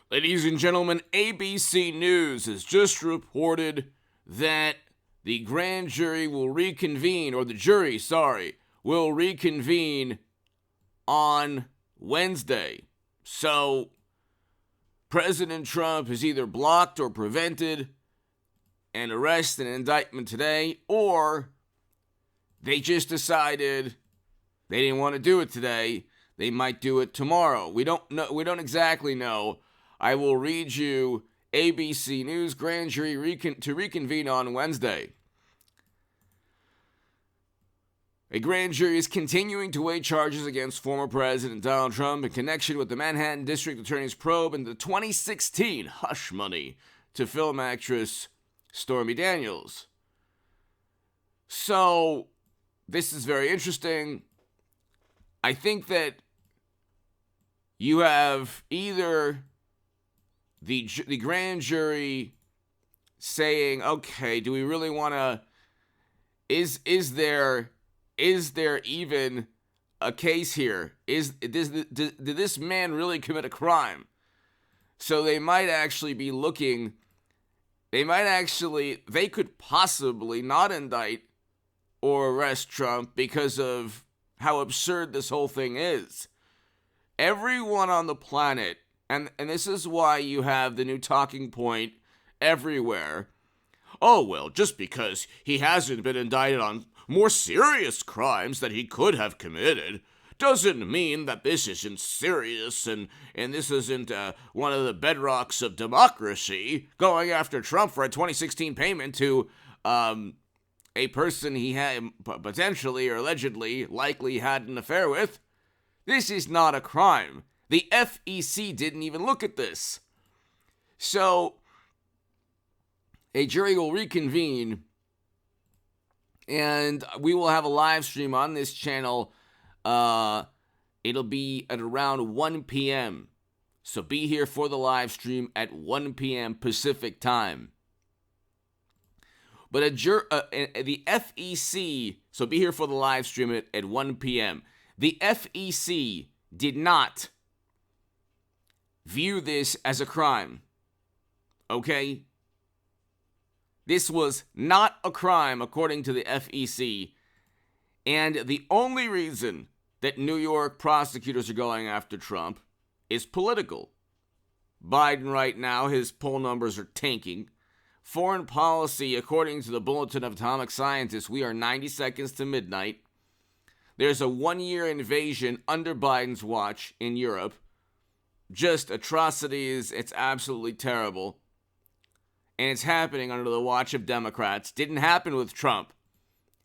Ladies and gentlemen, ABC News has just reported that the grand jury will reconvene, or the jury, will reconvene on Wednesday. So, President Trump has either blocked or prevented an arrest and indictment today, or they just decided they didn't want to do it today. They might do it tomorrow. We don't know. We don't exactly know. I will read you ABC News grand jury to reconvene on Wednesday. A grand jury is continuing to weigh charges against former President Donald Trump in connection with the Manhattan District Attorney's probe into the 2016 hush money to film actress Stormy Daniels. So, this is very interesting. I think that you have either the grand jury saying, okay, do we really want to, is there even a case here? Did this man really commit a crime? So they might actually be looking, they could possibly not indict or arrest Trump because of how absurd this whole thing is. Everyone on the planet, and this is why you have the new talking point everywhere. Oh, well, just because he hasn't been indicted on more serious crimes that he could have committed doesn't mean that this isn't serious and this isn't one of the bedrocks of democracy, going after Trump for a 2016 payment to a person he had potentially or allegedly likely had an affair with. This is not a crime. The FEC didn't even look at this. So, a jury will reconvene, and we will have a live stream on this channel. It'll be at around 1 p.m. So be here for the live stream at 1 p.m. Pacific time. But the FEC, so be here for the live stream at 1 p.m. The FEC did not view this as a crime. Okay? This was not a crime according to the FEC. And the only reason that New York prosecutors are going after Trump is political. Biden right now, his poll numbers are tanking. Foreign policy, according to the Bulletin of Atomic Scientists, we are 90 seconds to midnight. There's a 1-year invasion under Biden's watch in Europe. Just atrocities. It's absolutely terrible. And it's happening under the watch of Democrats. Didn't happen with Trump.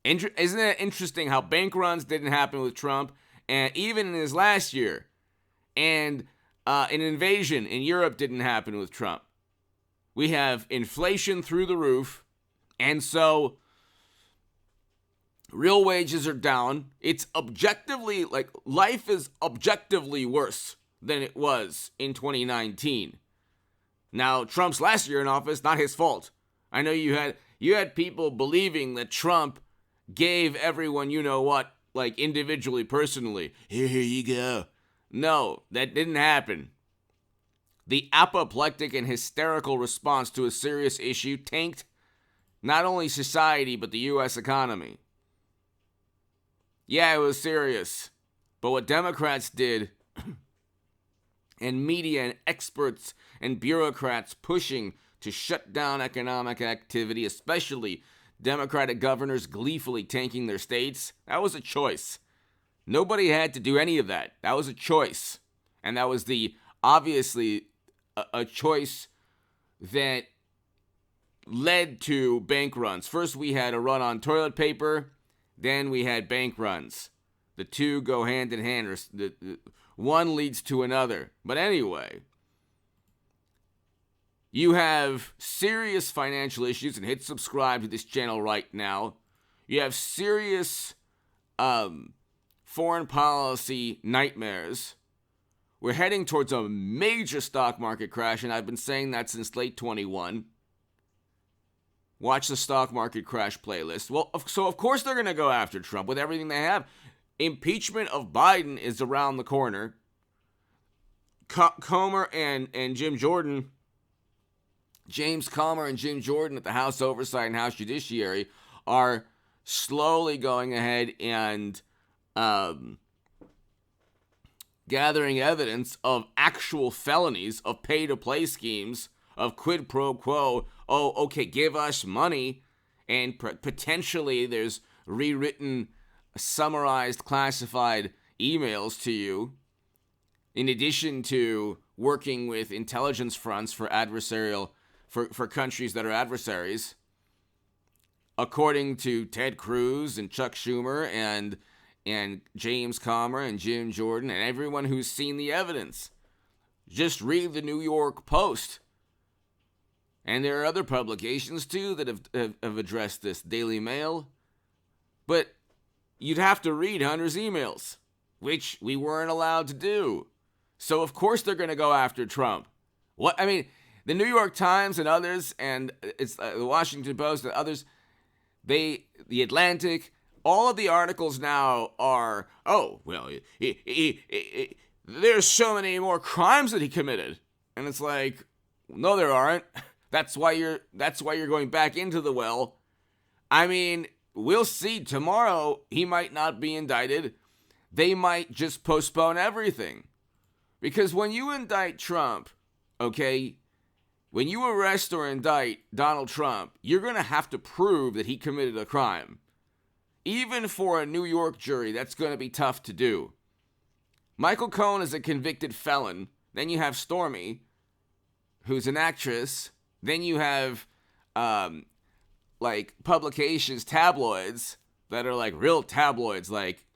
Isn't it interesting how bank runs didn't happen with Trump, and even in his last year, and an invasion in Europe didn't happen with Trump. We have inflation through the roof, and so real wages are down. It's objectively, life is objectively worse than it was in 2019. Now, Trump's last year in office, not his fault. I know you had people believing that Trump gave everyone, you know what, individually, personally. Here you go. No, that didn't happen. The apoplectic and hysterical response to a serious issue tanked not only society, but the U.S. economy. Yeah, it was serious. But what Democrats did, and media and experts and bureaucrats pushing to shut down economic activity, especially Democratic governors gleefully tanking their states, that was a choice. Nobody had to do any of that. That was a choice. And that was obviously a choice that led to bank runs. First, we had a run on toilet paper. Then we had bank runs. The two go hand in hand. One leads to another. But anyway, you have serious financial issues, and hit subscribe to this channel right now. You have serious foreign policy nightmares. We're heading towards a major stock market crash, and I've been saying that since late 21. Watch the stock market crash playlist. Well, so of course they're going to go after Trump with everything they have. Impeachment of Biden is around the corner. Comer and Jim Jordan, James Comer and Jim Jordan at the House Oversight and House Judiciary are slowly going ahead and gathering evidence of actual felonies, of pay-to-play schemes, of quid pro quo. Oh, okay, give us money, and potentially there's rewritten, summarized, classified emails to you, in addition to working with intelligence fronts for for countries that are adversaries, according to Ted Cruz and Chuck Schumer and James Comer and Jim Jordan and everyone who's seen the evidence. Just read the New York Post. And there are other publications, too, that have addressed this. Daily Mail. But you'd have to read Hunter's emails, which we weren't allowed to do. So, of course, they're going to go after Trump. The New York Times and others, and it's the Washington Post and others, the Atlantic, all of the articles now are, there's so many more crimes that he committed. And it's like, no, there aren't. That's why you're going back into the well. I mean, we'll see. Tomorrow, he might not be indicted. They might just postpone everything. Because when you indict Trump, okay, when you arrest or indict Donald Trump, you're going to have to prove that he committed a crime. Even for a New York jury, that's going to be tough to do. Michael Cohen is a convicted felon. Then you have Stormy, who's an actress. Then you have, publications, tabloids, that are like real tabloids, like,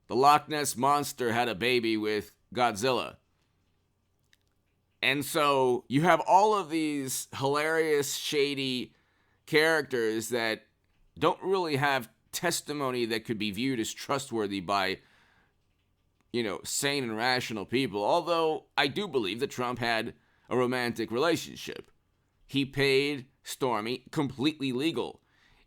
the Loch Ness Monster had a baby with Godzilla. And so you have all of these hilarious, shady characters that don't really have testimony that could be viewed as trustworthy by, sane and rational people. Although I do believe that Trump had a romantic relationship. He paid Stormy, completely legal.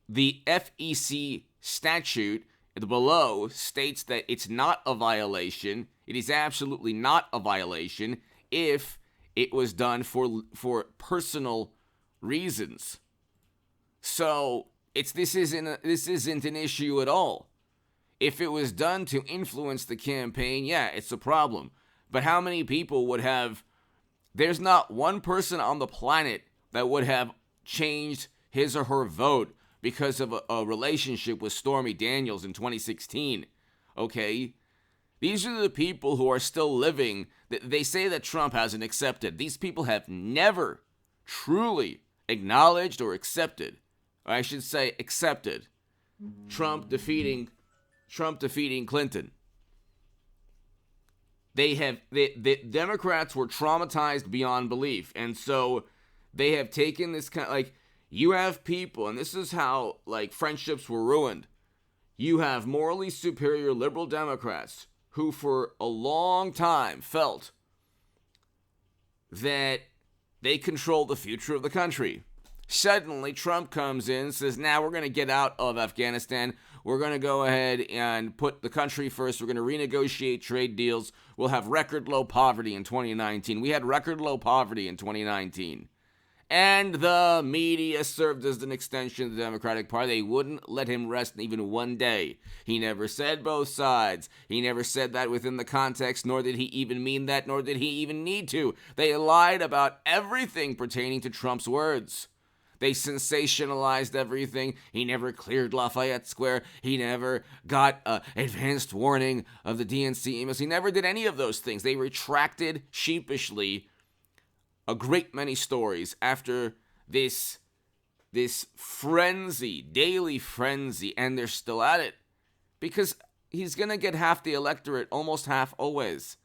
The FEC statute below states that it's not a violation. It is absolutely not a violation if it was done for personal reasons. So this isn't an issue at all. If it was done to influence the campaign, yeah, it's a problem. But how many people would have? There's not one person on the planet that would have changed his or her vote because of a relationship with Stormy Daniels in 2016. Okay? These are the people who are still living. They say that Trump hasn't accepted. These people have never truly acknowledged or accepted, or I should say accepted, Trump defeating Clinton. The Democrats were traumatized beyond belief, and so they have taken this you have people, and this is how friendships were ruined. You have morally superior liberal Democrats who for a long time felt that they control the future of the country. Suddenly, Trump comes in and says, now we're going to get out of Afghanistan. We're going to go ahead and put the country first. We're going to renegotiate trade deals. We'll have record low poverty in 2019. We had record low poverty in 2019. And the media served as an extension of the Democratic Party. They wouldn't let him rest even one day. He never said both sides. He never said that within the context, nor did he even mean that, nor did he even need to. They lied about everything pertaining to Trump's words. They sensationalized everything. He never cleared Lafayette Square. He never got advanced warning of the DNC emails. He never did any of those things. They retracted sheepishly a great many stories after this frenzy, daily frenzy, and they're still at it because he's going to get half the electorate, almost half always.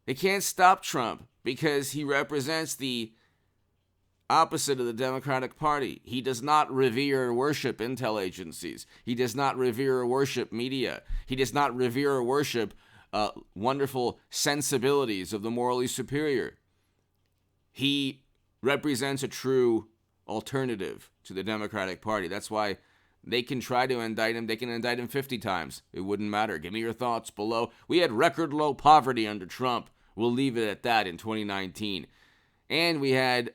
They can't stop Trump because he represents the opposite of the Democratic Party. He does not revere or worship intel agencies. He does not revere or worship media. He does not revere or worship wonderful sensibilities of the morally superior. He represents a true alternative to the Democratic Party. That's why They can try to indict him. They can indict him 50 times. It wouldn't matter. Give me your thoughts below. We had record low poverty under Trump. We'll leave it at that in 2019. And we had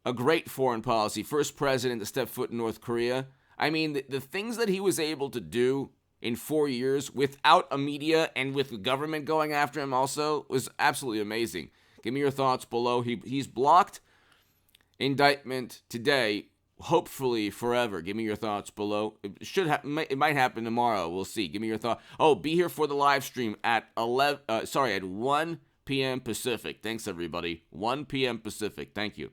a great foreign policy. First president to step foot in North Korea. I mean, the things that he was able to do in 4 years without a media and with the government going after him also was absolutely amazing. Give me your thoughts below. He's blocked indictment today, hopefully forever. Give me your thoughts below. It might happen tomorrow. We'll see. Give me your thought. Oh, be here for the live stream at 1 p.m. Pacific. Thanks, everybody. 1 p.m. Pacific. Thank you.